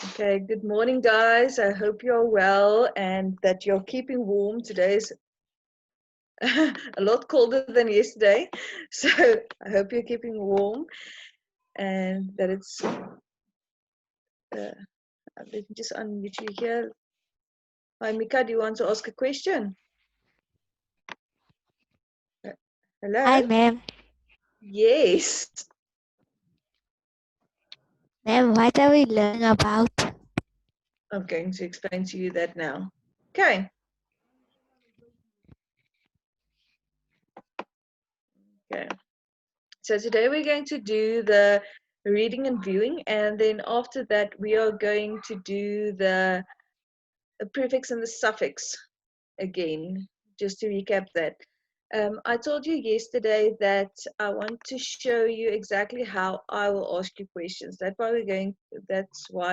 Okay, good morning, guys. I hope you're well and that you're keeping warm. Today's a lot colder than yesterday, so I hope you're keeping warm and that it's. Let me just unmute you here. Hi, Mika. Do you want to ask a question? Hello. Hi, ma'am. Yes. Ma'am, what are we learning about? I'm going to explain to you that now. Okay. Okay. So today we're going to do the reading and viewing, and then after that we are going to do the prefix and the suffix again, just to recap that. I told you yesterday that I want to show you exactly how I will ask you questions. That's why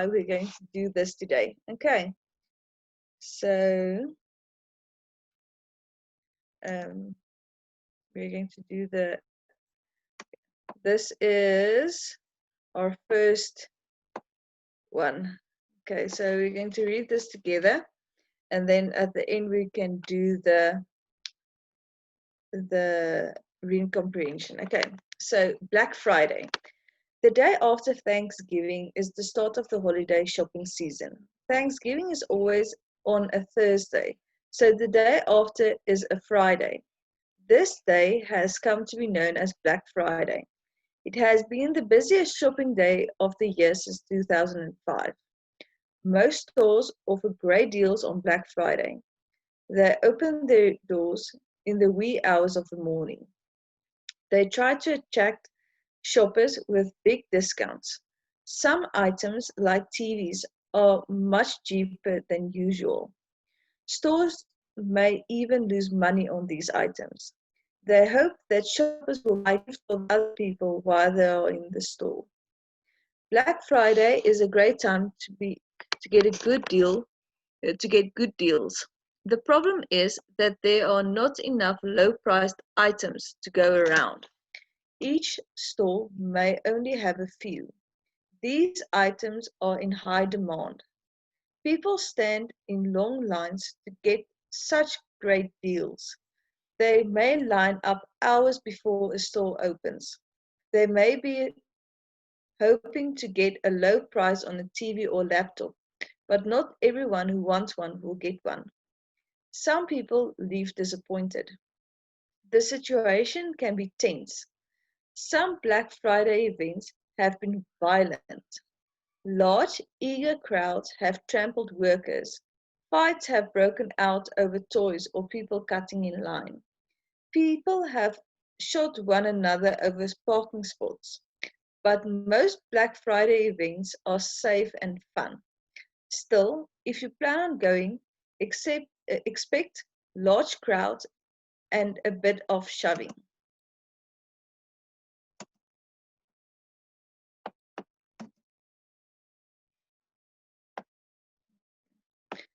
we're going to do this today. Okay. So we're going to do this is our first one. Okay, so we're going to read this together, and then at the end we can do the reading comprehension. Okay, so Black Friday. The day after Thanksgiving is the start of the holiday shopping season. Thanksgiving is always on a Thursday, so the day after is a Friday. This day has come to be known as Black Friday. It has been the busiest shopping day of the year since 2005. Most stores offer great deals on Black Friday. They open their doors in the wee hours of the morning. They try to attract shoppers with big discounts. Some items, like TVs, are much cheaper than usual. Stores may even lose money on these items. They hope that shoppers will buy gifts for other people while they are in the store. Black Friday is a great time to get a good deal, to get good deals. The problem is that there are not enough low-priced items to go around. Each store may only have a few. These items are in high demand. People stand in long lines to get such great deals. They may line up hours before a store opens. They may be hoping to get a low price on a TV or laptop, but not everyone who wants one will get one. Some people leave disappointed. The situation can be tense. Some Black Friday events have been violent. Large, eager crowds have trampled workers. Fights have broken out over toys or people cutting in line. People have shot one another over parking spots. But most Black Friday events are safe and fun. Still, if you plan on going, expect large crowds and a bit of shoving.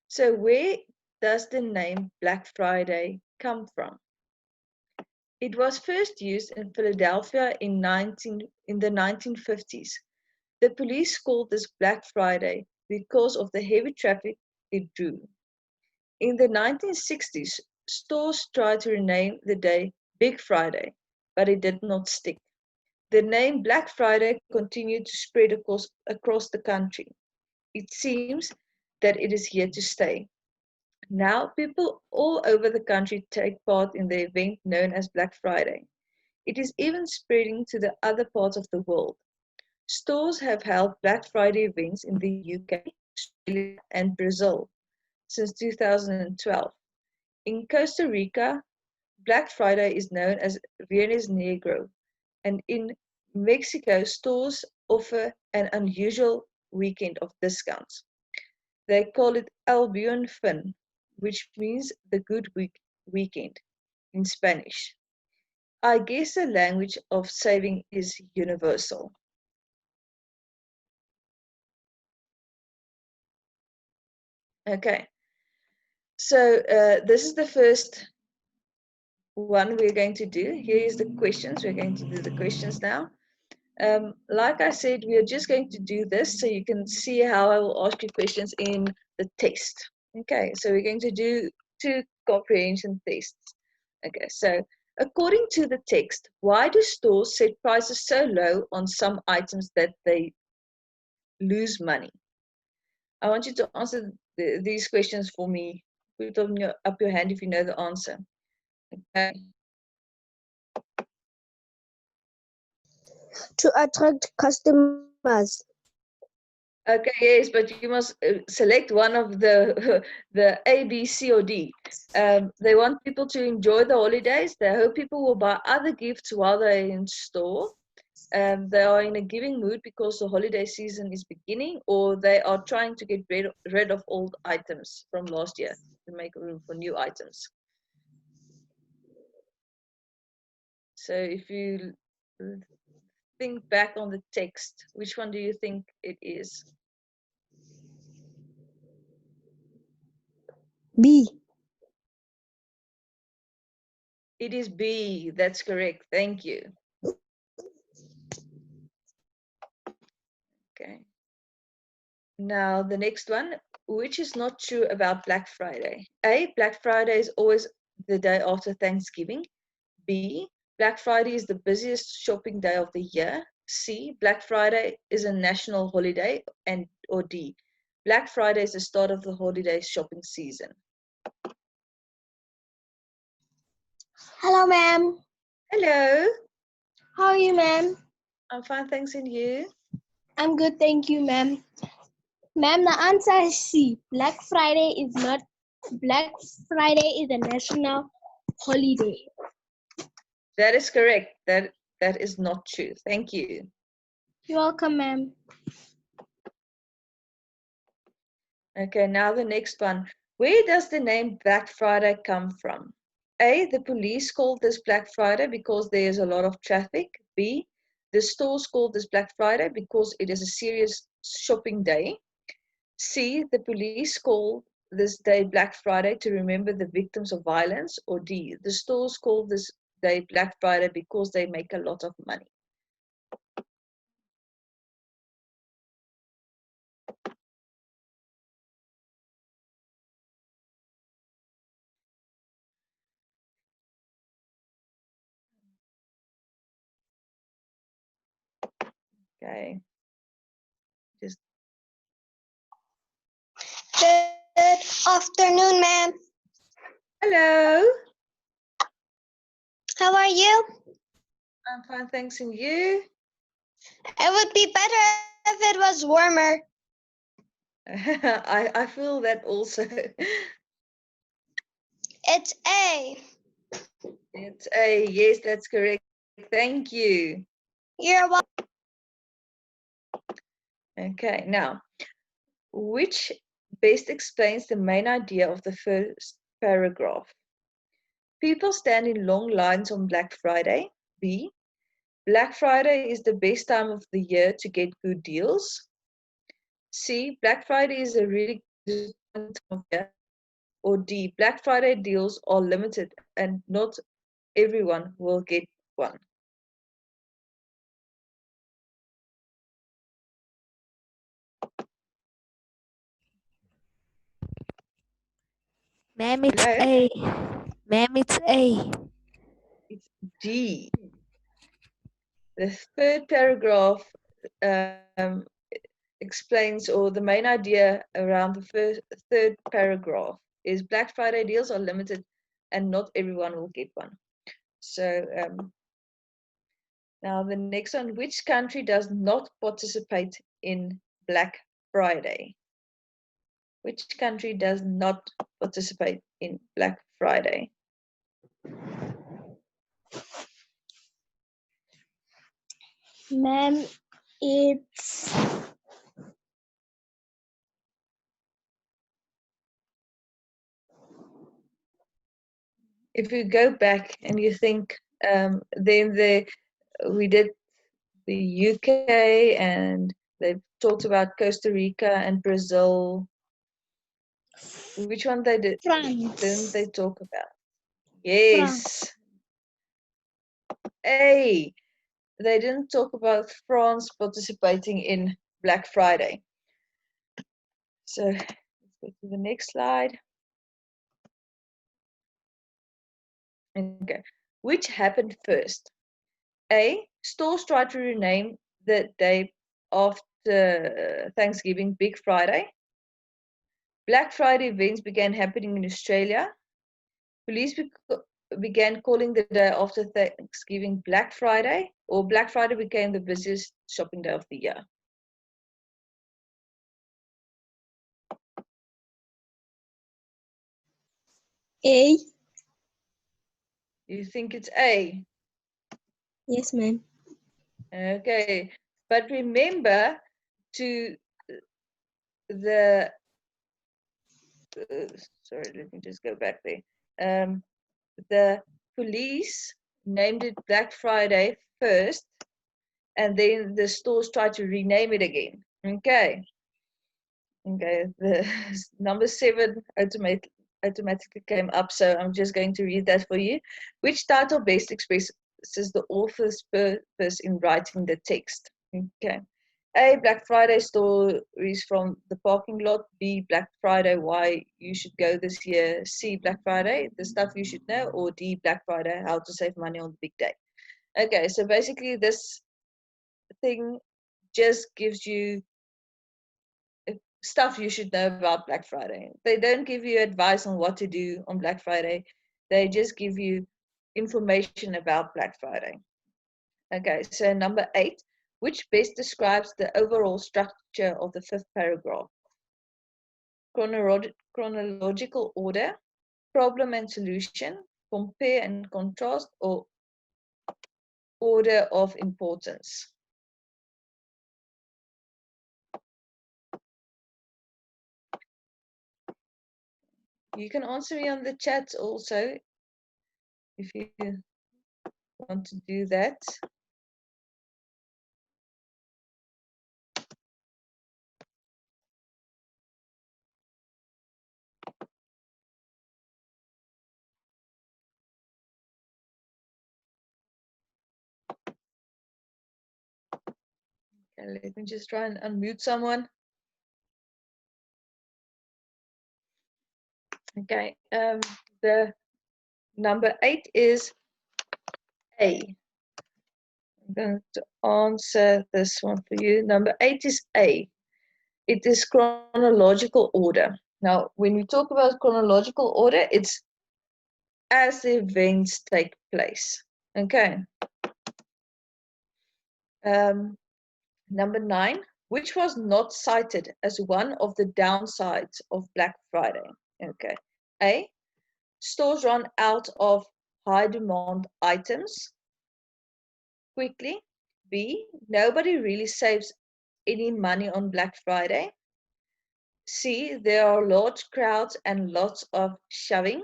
So where does the name Black Friday come from? It was first used in Philadelphia in the 1950s. The police called this Black Friday because of the heavy traffic it drew. In the 1960s, stores tried to rename the day Big Friday, but it did not stick. The name Black Friday continued to spread across the country. It seems that it is here to stay. Now, people all over the country take part in the event known as Black Friday. It is even spreading to the other parts of the world. Stores have held Black Friday events in the UK, Australia, and Brazil since 2012. In Costa Rica, Black Friday is known as Viernes Negro, and in Mexico, stores offer an unusual weekend of discounts. They call it El Buen Fin, which means the good weekend in Spanish. I guess the language of saving is universal. Okay, so this is the first one we're going to do. Here is the questions. We're going to do the questions now. Like I said, we are just going to do this so you can see how I will ask you questions in the test. Okay, so we're going to do 2 comprehension tests. Okay, so according to the text, why do stores set prices so low on some items that they lose money? I want you to answer these questions for me. Put up your hand if you know the answer. Okay. To attract customers. Okay, yes, but you must select one of the the A, B, C, or D. They want people to enjoy the holidays. They hope people will buy other gifts while they're in store. They are in a giving mood because the holiday season is beginning, or they are trying to get rid of old items from last year to make room for new items. So if you think back on the text, which one do you think it is? B. It is B. That's correct. Thank you. Okay. Now the next one, which is not true about Black Friday? A, Black Friday is always the day after Thanksgiving. B, Black Friday is the busiest shopping day of the year. C, Black Friday is a national holiday. Or D, Black Friday is the start of the holiday shopping season. Hello, ma'am. Hello. How are you, ma'am? I'm fine, thanks, and you? I'm good, thank you, ma'am. Ma'am, the answer is C. Black Friday is a national holiday. That is correct. That is not true. Thank you. You're welcome, ma'am. Okay, now the next one. Where does the name Black Friday come from? A, the police called this Black Friday because there is a lot of traffic. B, the stores called this Black Friday because it is a serious shopping day. C, the police called this day Black Friday to remember the victims of violence. Or D, the stores called this day Black Friday because they make a lot of money. Okay. Just Good afternoon, ma'am. hello. How are you? I'm fine, thanks, and you? It would be better if it was warmer. I feel that also. It's A. It's A. Yes, that's correct. Thank you. You're welcome. Okay, now, which best explains the main idea of the first paragraph? People stand in long lines on Black Friday. B, Black Friday is the best time of the year to get good deals. C, Black Friday is a really good time of year. Or D, Black Friday deals are limited and not everyone will get one. Ma'am, it's Hello? A. Ma'am, it's A. It's D. The third paragraph explains, or the main idea around the third paragraph is Black Friday deals are limited and not everyone will get one. So now the next one, which country does not participate in Black Friday? Which country does not participate in Black Friday? Ma'am, it's If you go back and you think, then we did the UK and they've talked about Costa Rica and Brazil. Which one didn't France. they talk about? Yes. A. they didn't talk about France participating in Black Friday. So let's go to the next slide. Okay, which happened first? A, stores tried to rename the day after Thanksgiving Big Friday. Black Friday events began happening in Australia. Police began calling the day after Thanksgiving Black Friday, or Black Friday became the busiest shopping day of the year. A. You think it's A? Yes, ma'am. Okay, but remember to the sorry, let me just go back there. The police named it Black Friday first, and then the stores tried to rename it again. Okay. Okay, the number 7 automatically came up, so I'm just going to read that for you. Which title best expresses the author's purpose in writing the text? Okay. A, Black Friday stories from the parking lot. B, Black Friday, why you should go this year. C, Black Friday, the stuff you should know. Or D, Black Friday, how to save money on the big day. Okay, so basically this thing just gives you stuff you should know about Black Friday. They don't give you advice on what to do on Black Friday. They just give you information about Black Friday. Okay, so number 8, which best describes the overall structure of the 5th paragraph? Chronological order, problem and solution, compare and contrast, or order of importance? You can answer me on the chat also if you want to do that. Okay, let me just try and unmute someone. Okay, the number 8 is A. I'm going to answer this one for you. Number 8 is A. It is chronological order. Now, when we talk about chronological order, it's as the events take place. Okay. Number 9, which was not cited as one of the downsides of Black Friday? Okay. A, stores run out of high demand items quickly. B, nobody really saves any money on Black Friday. C, there are large crowds and lots of shoving.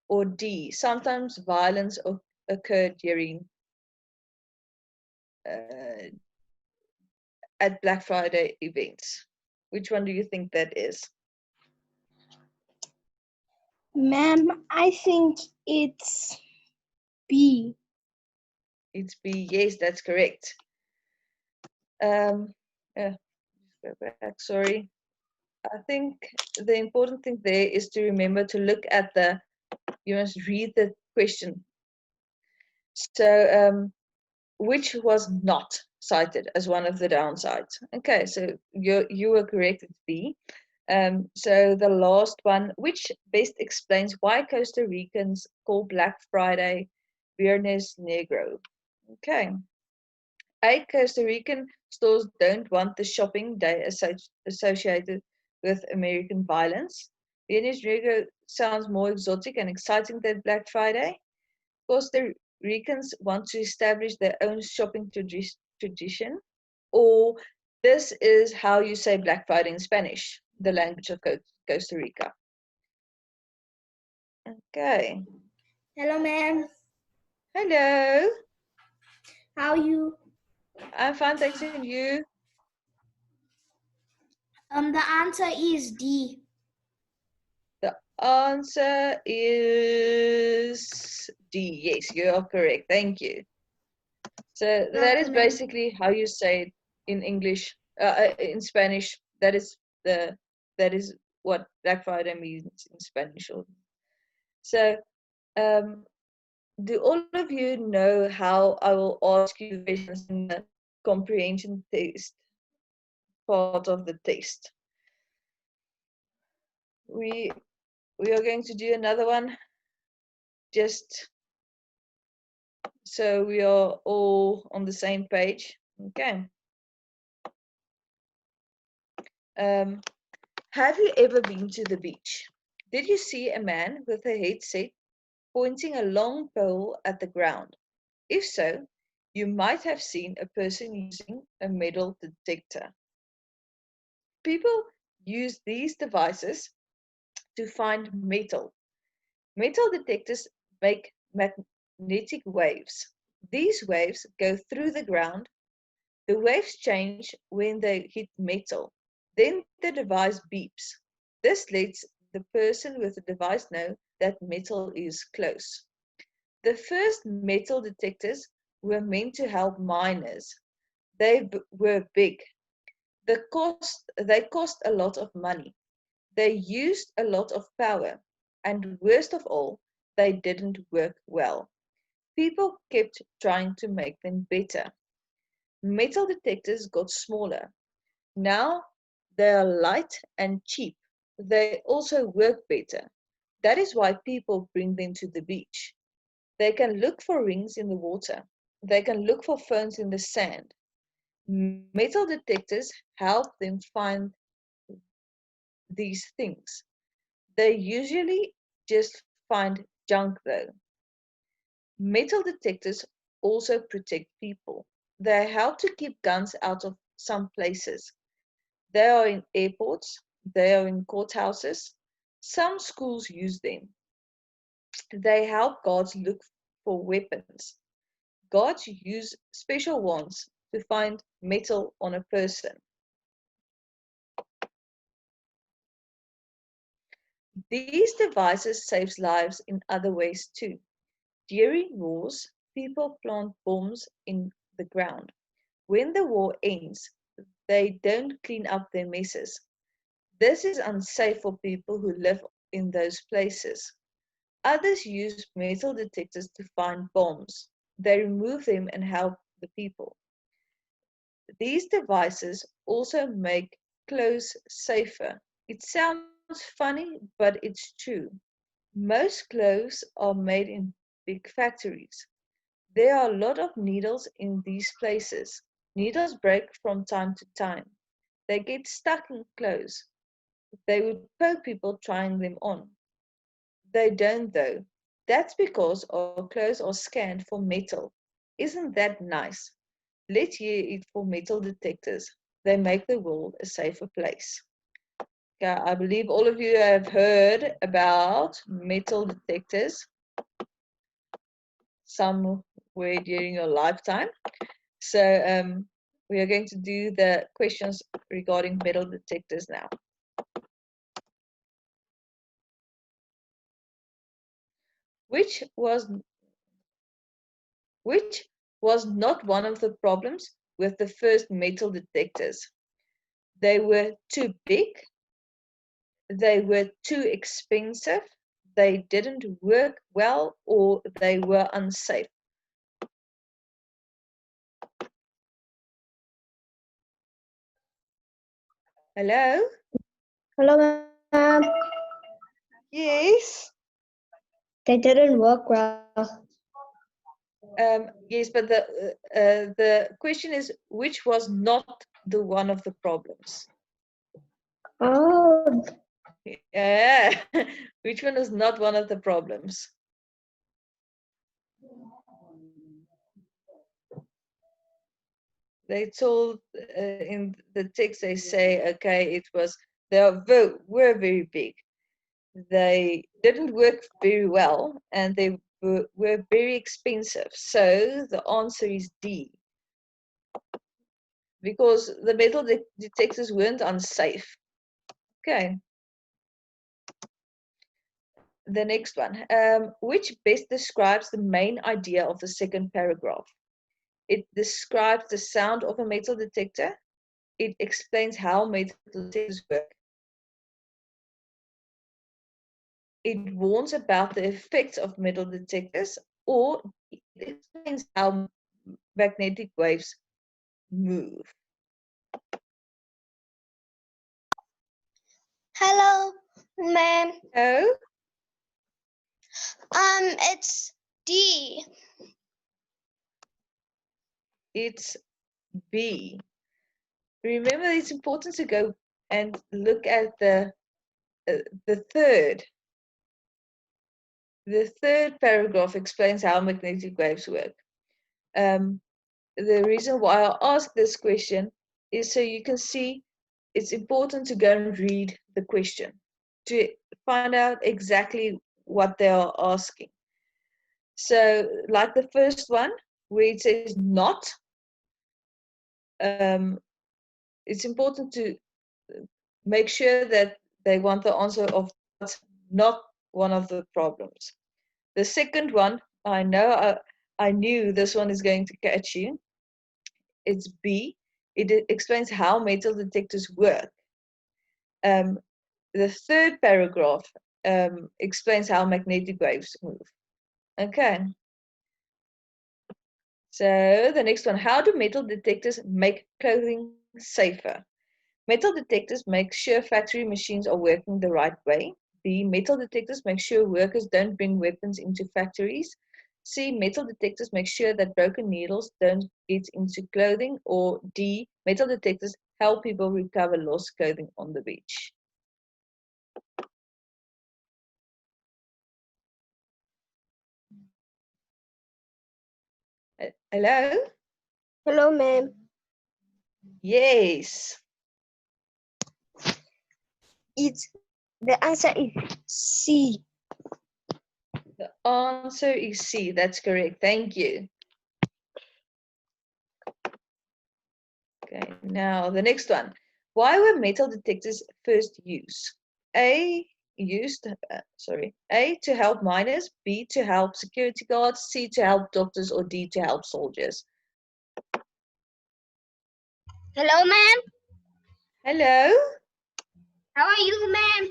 Or D, sometimes violence occurred during at Black Friday events. Which one do you think that is? Ma'am, I think it's B. It's B. Yes, that's correct. Go back, sorry. I think the important thing there is to remember to look at you must read the question. So, which was not cited as one of the downsides? Okay, so you were correct, it's B. So the last one, which best explains why Costa Ricans call Black Friday Viernes Negro? Okay. A, Costa Rican stores don't want the shopping day associated with American violence. Viernes Negro sounds more exotic and exciting than Black Friday. Costa Ricans want to establish their own shopping tradition. Or this is how you say Black Friday in Spanish, the language of Costa Rica. Okay. Hello, ma'am. Hello. How are you? I'm fine, thanks, and you? The answer is D. The answer is D. Yes, you are correct. Thank you. So that is basically how you say it in English, in Spanish. That is what Black Friday means in Spanish. So, do all of you know how I will ask you questions in the comprehension test part of the test? We are going to do another one, just so we are all on the same page. Okay. Have you ever been to the beach? Did you see a man with a headset pointing a long pole at the ground? If so, you might have seen a person using a metal detector. People use these devices to find metal. Metal detectors make magnetic waves. These waves go through the ground. The waves change when they hit metal. Then the device beeps. This lets the person with the device know that metal is close. The first metal detectors were meant to help miners. They were big. They cost a lot of money. They used a lot of power. And worst of all, they didn't work well. People kept trying to make them better. Metal detectors got smaller. Now they are light and cheap. They also work better. That is why people bring them to the beach. They can look for rings in the water. They can look for phones in the sand. Metal detectors help them find these things. They usually just find junk though. Metal detectors also protect people. They help to keep guns out of some places. They are in airports, they are in courthouses. Some schools use them. They help guards look for weapons. Guards use special wands to find metal on a person. These devices save lives in other ways too. During wars, people plant bombs in the ground. When the war ends, they don't clean up their messes. This is unsafe for people who live in those places. Others use metal detectors to find bombs. They remove them and help the people. These devices also make clothes safer. It sounds funny, but it's true. Most clothes are made in big factories. There are a lot of needles in these places. Needles break from time to time. They get stuck in clothes. They would poke people trying them on. They don't though. That's because our clothes are scanned for metal. Isn't that nice? Let's hear it for metal detectors. They make the world a safer place. Okay, I believe all of you have heard about metal detectors somewhere during your lifetime. So we are going to do the questions regarding metal detectors now. Which was not one of the problems with the first metal detectors? They were too big, they were too expensive, they didn't work well, or they were unsafe. Hello? Hello, ma'am. Yes. They didn't work well. Yes, but the question is, which was not the one of the problems? Oh, Yeah, which one is not one of the problems? They told in the text, they say, okay, they were very big. They didn't work very well, and they were very expensive. So the answer is D, because the metal detectors weren't unsafe. Okay. The next one, which best describes the main idea of the second paragraph? It describes the sound of a metal detector. It explains how metal detectors work. It warns about the effects of metal detectors, or it explains how magnetic waves move. Hello, ma'am. Oh, It's D. it's B. Remember, it's important to go and look at the third. The third paragraph explains how magnetic waves work. The reason why I ask this question is so you can see it's important to go and read the question to find out exactly what they are asking. So, like the first one, where it says not, it's important to make sure that they want the answer of what's not one of the problems. The second one, I knew this one is going to catch you. It's B. It explains how metal detectors work. The third paragraph explains how magnetic waves move. Okay. So the next one, how do metal detectors make clothing safer? Metal detectors make sure factory machines are working the right way. B, metal detectors make sure workers don't bring weapons into factories. C, metal detectors make sure that broken needles don't get into clothing. Or D, metal detectors help people recover lost clothing on the beach. Hello? Hello, ma'am. Yes. The answer is C. The answer is C. That's correct. Thank you. Okay, now the next one. Why were metal detectors first used? A, to help miners, B, to help security guards, C, to help doctors, or D, to help soldiers. Hello, ma'am. Hello, How are you, ma'am?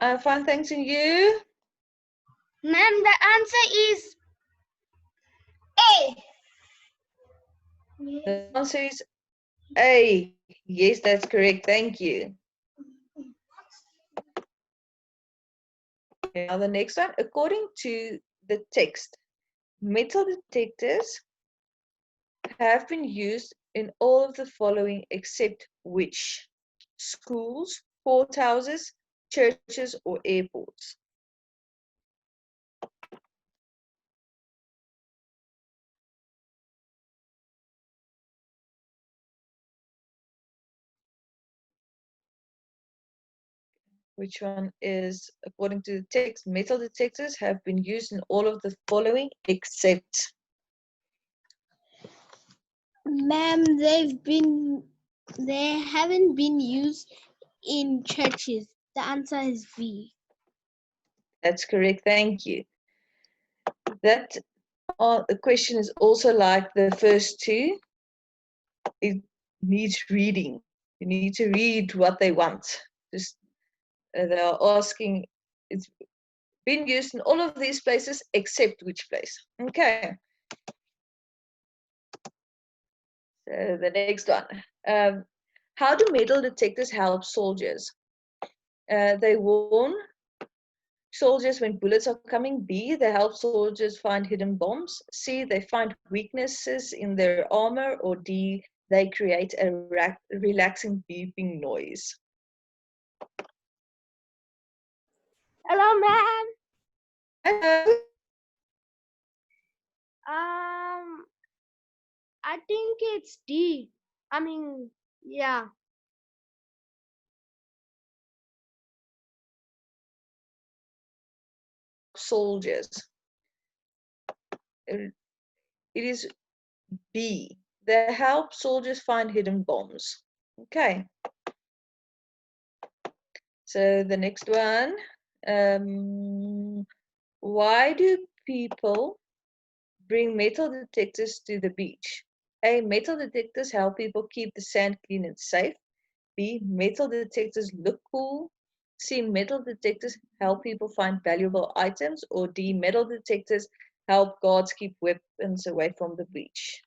I'm fine, thanks, and you? Ma'am, the answer is A. The answer is A. Yes, that's correct. Thank you. Now the next one. According to the text, metal detectors have been used in all of the following except which? Schools, courthouses, churches, or airports? Which one is, according to the text, metal detectors have been used in all of the following except? Ma'am, they haven't been used in churches. The answer is B. That's correct. Thank you. That the question is also like the first two. It needs reading. You need to read what they want. Just they are asking. It's been used in all of these places except which place. Okay. So the next one. How do metal detectors help soldiers? They warn soldiers when bullets are coming. B, they help soldiers find hidden bombs. C, they find weaknesses in their armor. Or D, they create a relaxing beeping noise. Hello, ma'am. Hello. I think it's D. Yeah. Soldiers. It is B. They help soldiers find hidden bombs. Okay. So the next one. Why do people bring metal detectors to the beach? A. Metal detectors help people keep the sand clean and safe. B. Metal detectors look cool. C. Metal detectors help people find valuable items. Or D. Metal detectors help guards keep weapons away from the beach.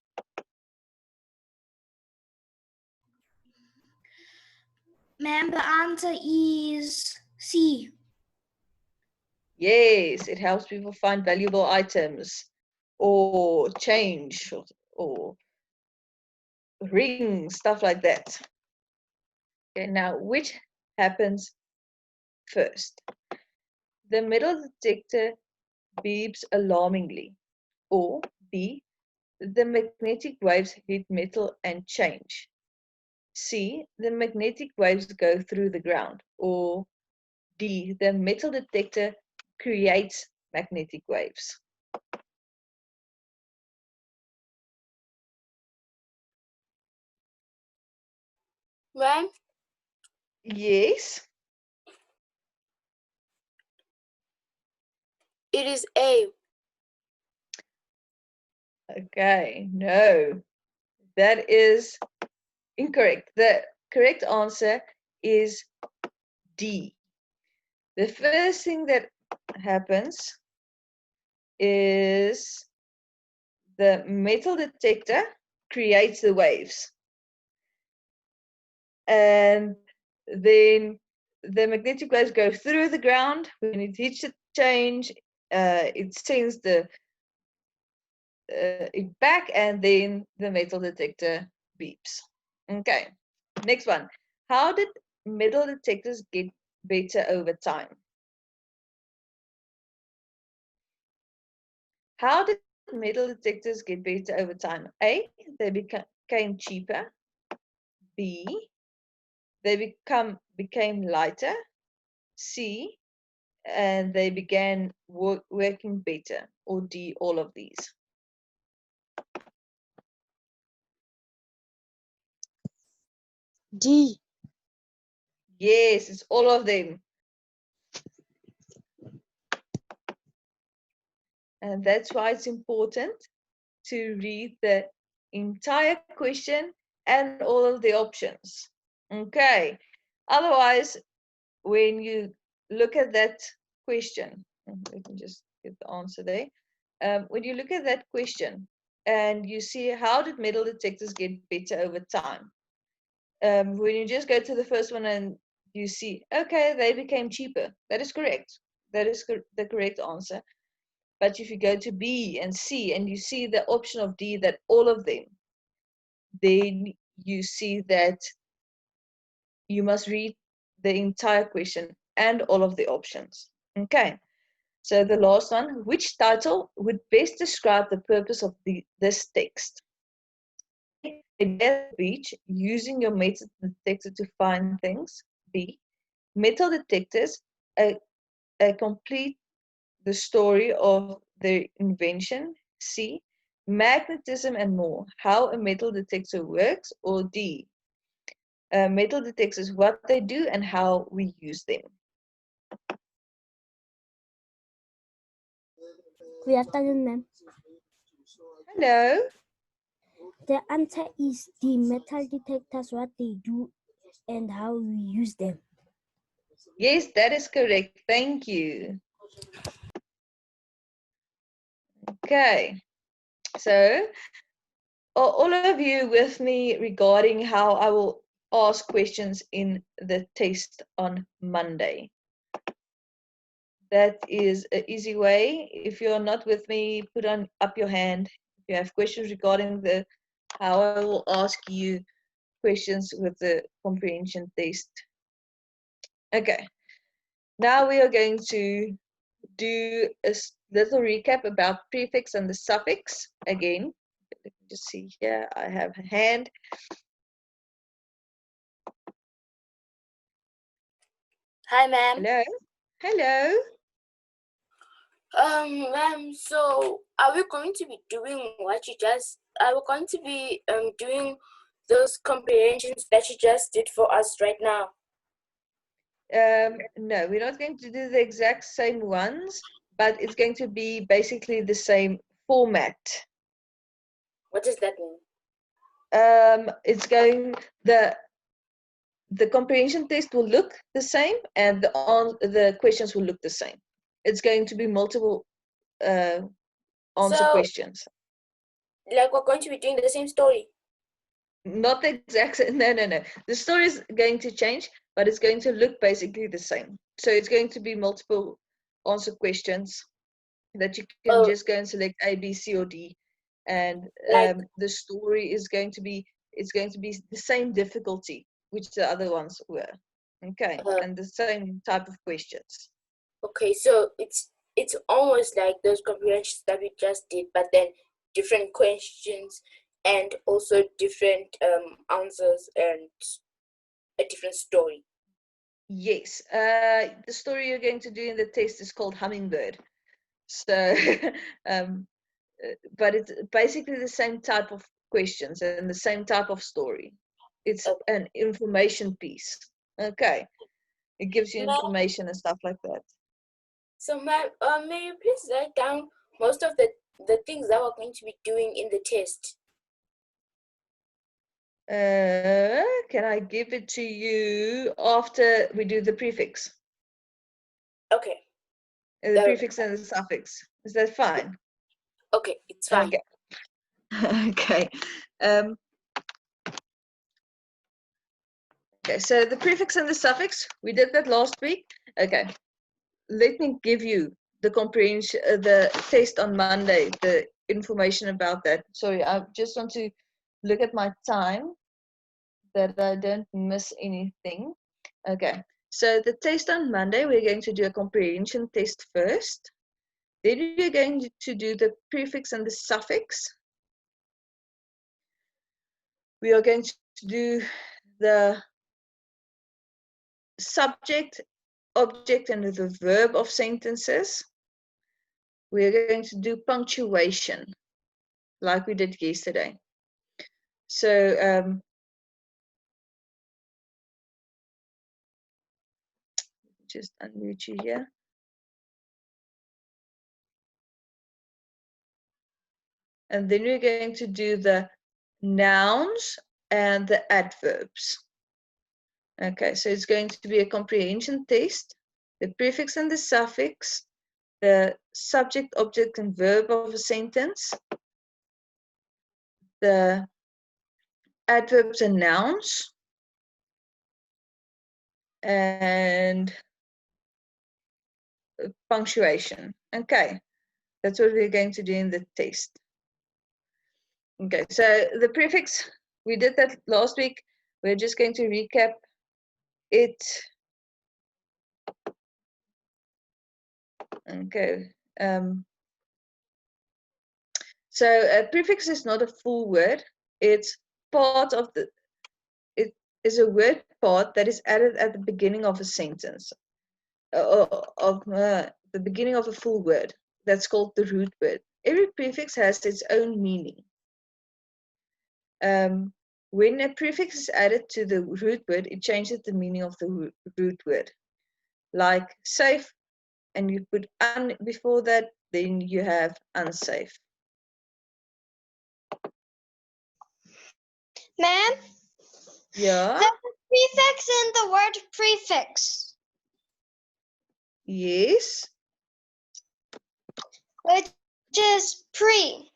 Ma'am, the answer is C. Yes, it helps people find valuable items or change or rings, stuff like that. Okay, now which happens first? The metal detector beeps alarmingly. Or B, the magnetic waves hit metal and change. C, the magnetic waves go through the ground. Or D, the metal detector creates magnetic waves. Ma'am, Yes. it is A. Okay, no, that is incorrect. The correct answer is D. The first thing that happens is the metal detector creates the waves. And then the magnetic waves go through the ground. When it hits the change, it sends it back, and then the metal detector beeps. Okay, next one. How did metal detectors get better over time? How did metal detectors get better over time? A, they became cheaper. B, they became lighter. C, and they began working better. Or D, all of these. D. Yes, it's all of them. And that's why it's important to read the entire question and all of the options. Okay. Otherwise, when you look at that question, let me just get the answer there. When you look at that question and you see how did metal detectors get better over time, when you just go to the first one and you see, okay, they became cheaper. That is correct. That is the correct answer. But if you go to B and C and you see the option of D, that all of them, then you see that you must read the entire question and all of the options. Okay, so the last one, which title would best describe the purpose of this text? A, the beach, using your metal detector to find things. B, metal detectors, a complete the story of their invention. C, magnetism and more, how a metal detector works. Or D, metal detectors, what they do and how we use them. Good afternoon, ma'am. Hello. The answer is D. Metal detectors, what they do and how we use them. Yes, that is correct. Thank you. Okay. So, are all of you with me regarding how I will ask questions in the test on Monday? That is an easy way. If you're not with me, put up your hand. If you have questions regarding how I will ask you questions with the comprehension test. Okay. Now we are going to do a little recap about prefix and the suffix again. Let me just see here. I have a hand. Hi, ma'am. Hello. Hello. Ma'am, so are we going to be doing what you just, are we going to be doing those comprehensions that you just did for us right now? No, we're not going to do the exact same ones, but it's going to be basically the same format. What does that mean? It's going the comprehension test will look the same, and the questions will look the same. It's going to be multiple answer questions. Like we're going to be doing the same story. Not the exact same. No. The story is going to change, but it's going to look basically the same. So it's going to be multiple answer questions that you can just go and select A, B, C, or D, and the story is going to be the same difficulty which the other ones were. Okay, and the same type of questions. Okay, so it's almost like those comprehensions that we just did, but then different questions and also different answers and a different story. Yes, the story you're going to do in the test is called Hummingbird. So, but it's basically the same type of questions and the same type of story. It's an information piece. Okay, it gives you information and stuff like that. So, ma'am, may you please write down most of the things that we're going to be doing in the test? Can I give it to you after we do the prefix? Okay. The prefix and the suffix. Is that fine? Okay, it's fine. Okay. Okay. Okay, so the prefix and the suffix, we did that last week. Okay, let me give you the comprehension, the test on Monday, the information about that. Sorry, I just want to look at my time that I don't miss anything. Okay, so the test on Monday, we're going to do a comprehension test first. Then we're going to do the prefix and the suffix. We are going to do the subject, object, and the verb of sentences. We're going to do punctuation, like we did yesterday. So just unmute you here. And then we're going to do the nouns and the adverbs. Okay, so it's going to be a comprehension test, the prefix and the suffix, the subject, object, and verb of a sentence, the adverbs and nouns, and punctuation. Okay, that's what we're going to do in the test. Okay, so the prefix, we did that last week. We're just going to recap it. Okay. So a prefix is not a full word. It's part of the, it is a word part that is added at the beginning of a sentence, the beginning of a full word. That's called the root word. Every prefix has its own meaning. When a prefix is added to the root word, it changes the meaning of the root word. Like safe, and you put un before that, then you have unsafe. Ma'am? Yeah? There's a prefix in the word prefix. Yes? Which is pre.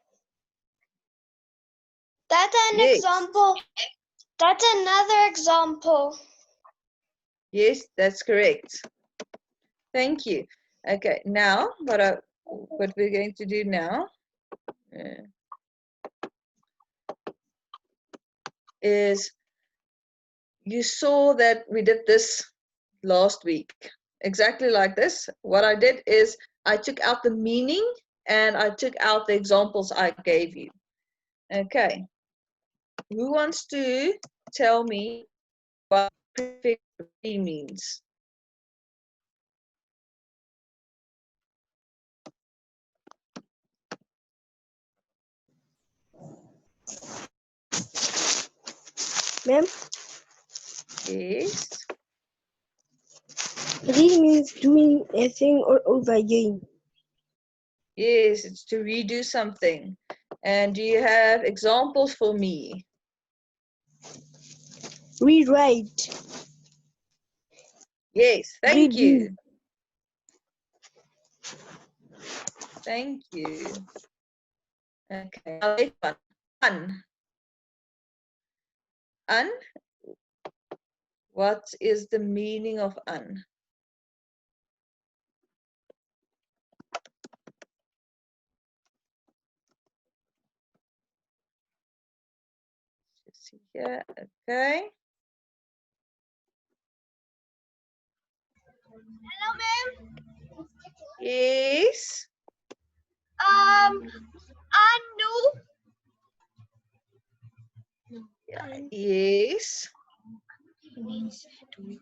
That's an example. That's another example. Yes, that's correct. Thank you. Okay, now what we're going to do now is, you saw that we did this last week, exactly like this. What I did is I took out the meaning and I took out the examples I gave you. Okay, who wants to tell me what prefix pre means? Ma'am, Yes. pre means doing a thing or over again. Yes, it's to redo something. And do you have examples for me? Rewrite. Yes, thank Redo. you. Thank you. Okay, now next one. Un. What is the meaning of un? Let's see here. Okay. Hello, ma'am. Yes. Undo. Yes. Means do it.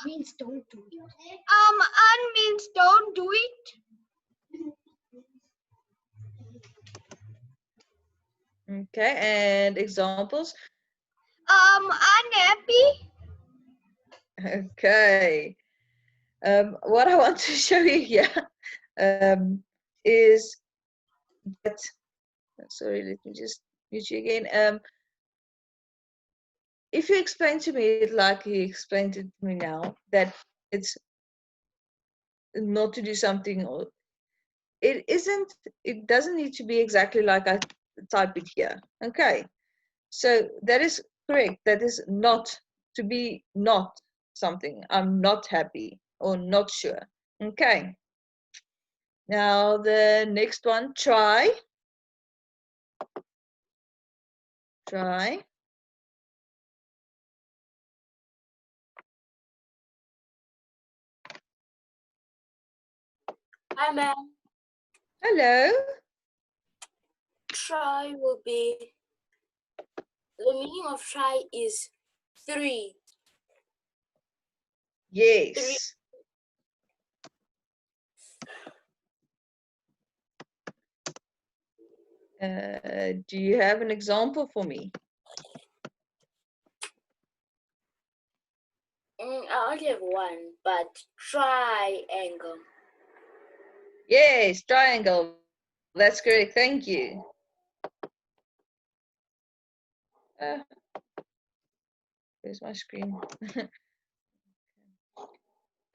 Means don't do it. Un means don't do it. Okay, and examples? Unhappy. Okay. What I want to show you here is that, sorry, let me just mute you again. If you explain to me like you explained it to me now, that it's not to do something, or it doesn't need to be exactly like I type it here. Okay, so that is correct. That is not to be not something. I'm not happy or not sure. Okay. Now the next one, try. Try. Hi, ma'am. Hello. Try will be, the meaning of try is 3. Yes. Do you have an example for me? I only have one, but triangle. Yes, triangle. That's correct. Thank you. Where's my screen?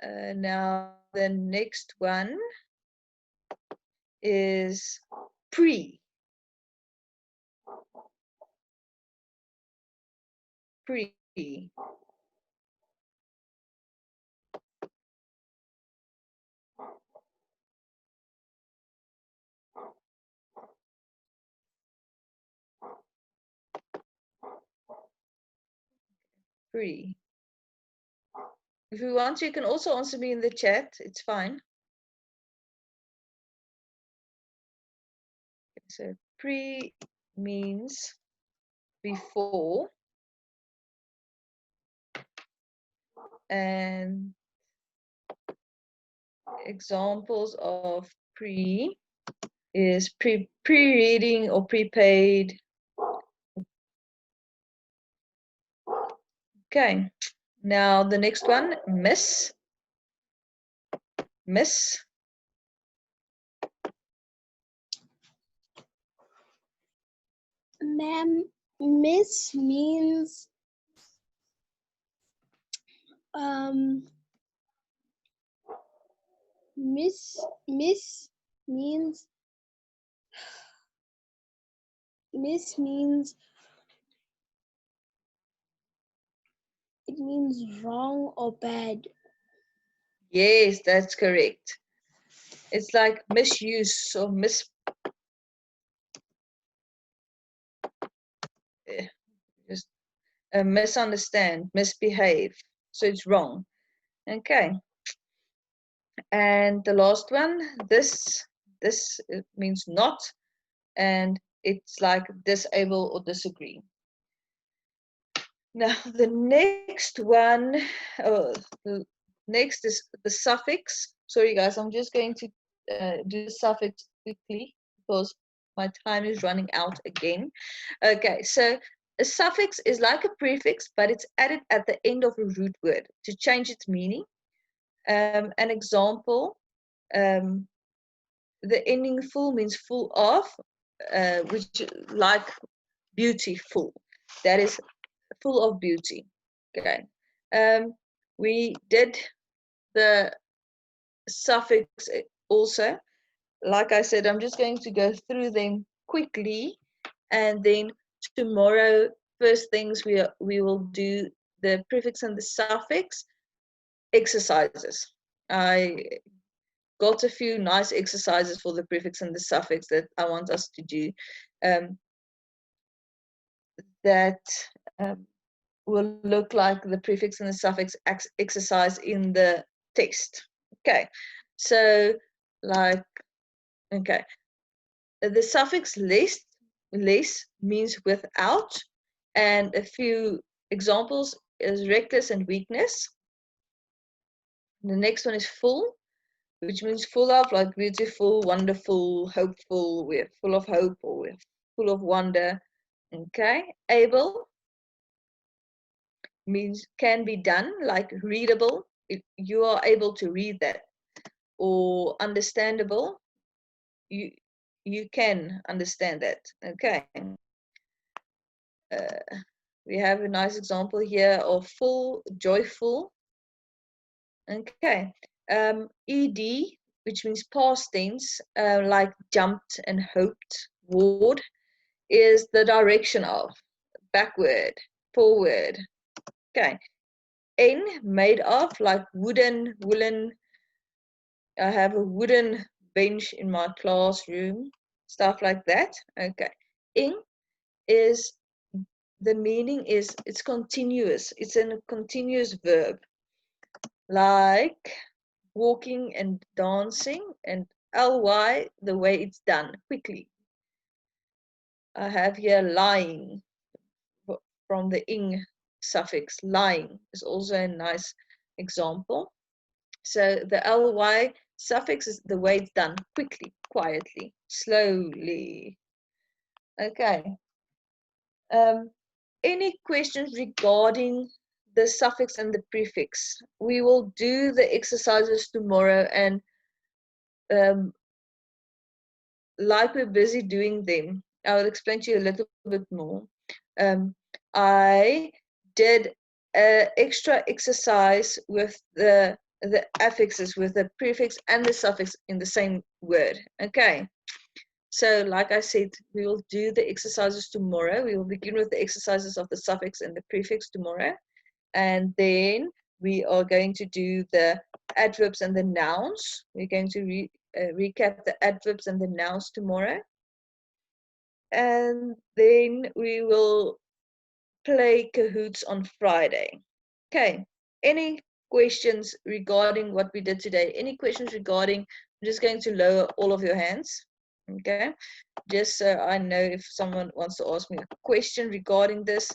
Now the next one is pre. Pre. Pre. If you want, you can also answer me in the chat. It's fine. So pre means before, and examples of pre is pre-reading or prepaid. Okay, now the next one, miss. Miss. Ma'am, miss means miss means miss means it means wrong or bad. Yes, that's correct. It's like misuse or just misunderstand, misbehave. So it's wrong. Okay. And the last one, this means not, and it's like disable or disagree. Now the next one, the next is the suffix. Sorry guys, I'm just going to do the suffix quickly because my time is running out again. Okay, so a suffix is like a prefix, but it's added at the end of a root word to change its meaning. An example The ending full means full of, which like beautiful. That is full of beauty. Okay. We did the suffix also. Like I said, I'm just going to go through them quickly, and then tomorrow, first things we will do the prefix and the suffix exercises. I got a few nice exercises for the prefix and the suffix that I want us to do. That will look like the prefix and the suffix exercise in the test. Okay, so like, okay, the suffix less means without, and a few examples is reckless and weakness. The next one is full, which means full of, like beautiful, wonderful, hopeful. We're full of hope, or we're full of wonder. Okay, able means can be done, like readable. You are able to read that. Or understandable, you can understand that. Okay. We have a nice example here of full, joyful. Okay. Ed, which means past tense, like jumped and hoped. Ward is the direction of, backward, forward. Okay. N, made of, like wooden, woolen. I have a wooden bench in my classroom, stuff like that. Okay. Ing is, the meaning is it's continuous. It's a continuous verb, like walking and dancing, and ly, the way it's done, quickly. I have here lying, from the ing suffix. Lying is also a nice example. So the ly suffix is the way it's done, quickly, quietly, slowly. Okay. Any questions regarding the suffix and the prefix? We will do the exercises tomorrow, and like we're busy doing them, I will explain to you a little bit more. I did an extra exercise with the affixes, with the prefix and the suffix in the same word. Okay. So like I said, we will do the exercises tomorrow. We will begin with the exercises of the suffix and the prefix tomorrow. And then we are going to do the adverbs and the nouns. We're going to recap the adverbs and the nouns tomorrow. And then we will play Cahoots on Friday. Okay. Any questions regarding what we did today? Any questions regarding, I'm just going to lower all of your hands. Okay. Just so I know if someone wants to ask me a question regarding this,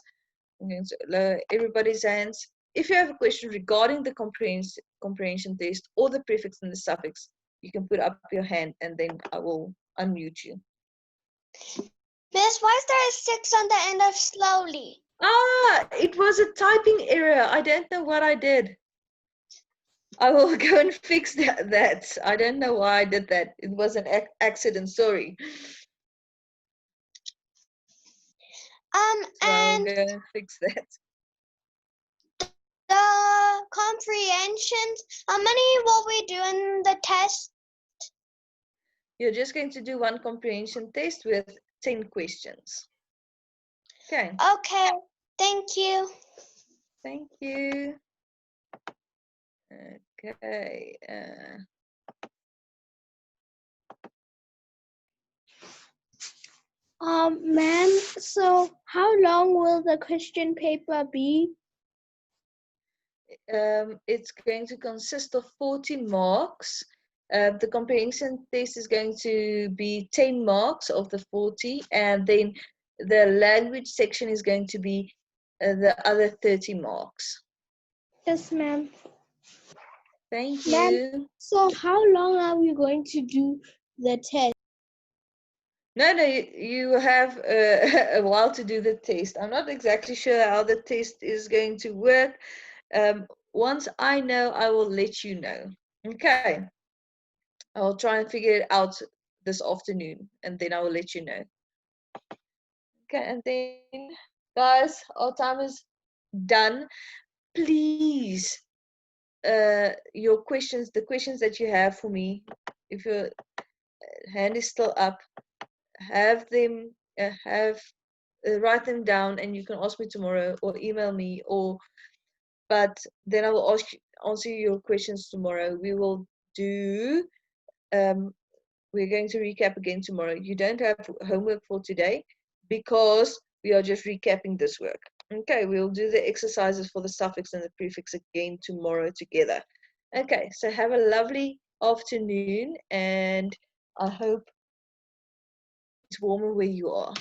I'm going to lower everybody's hands. If you have a question regarding the comprehension test or the prefix and the suffix, you can put up your hand and then I will unmute you. Miss, why is there a 6 on the end of slowly? Ah, it was a typing error. I don't know what I did. I will go and fix that. I don't know why I did that. It was an accident, sorry. So and I'll go and fix that. the comprehensions, how many will we do in the test? You're just going to do one comprehension test with 10 questions. Okay. Okay, thank you. Thank you. Okay. Ma'am, so how long will the question paper be? It's going to consist of 40 marks. The comprehension test is going to be 10 marks of the 40, and then the language section is going to be the other 30 marks. Yes, ma'am. Thank Ma'am, you. so how long are we going to do the test? No, you have a while to do the test. I'm not exactly sure how the test is going to work. Once I know, I will let you know. Okay. I'll try and figure it out this afternoon, and then I will let you know. Okay, and then, guys, our time is done. Please, your questions, the questions that you have for me, if your hand is still up, have them, write them down, and you can ask me tomorrow or email me, but then I will answer your questions tomorrow. We will do, we're going to recap again tomorrow. You don't have homework for today because we are just recapping this work. Okay, we'll do the exercises for the suffix and the prefix again tomorrow together. Okay, so have a lovely afternoon, and I hope it's warmer where you are.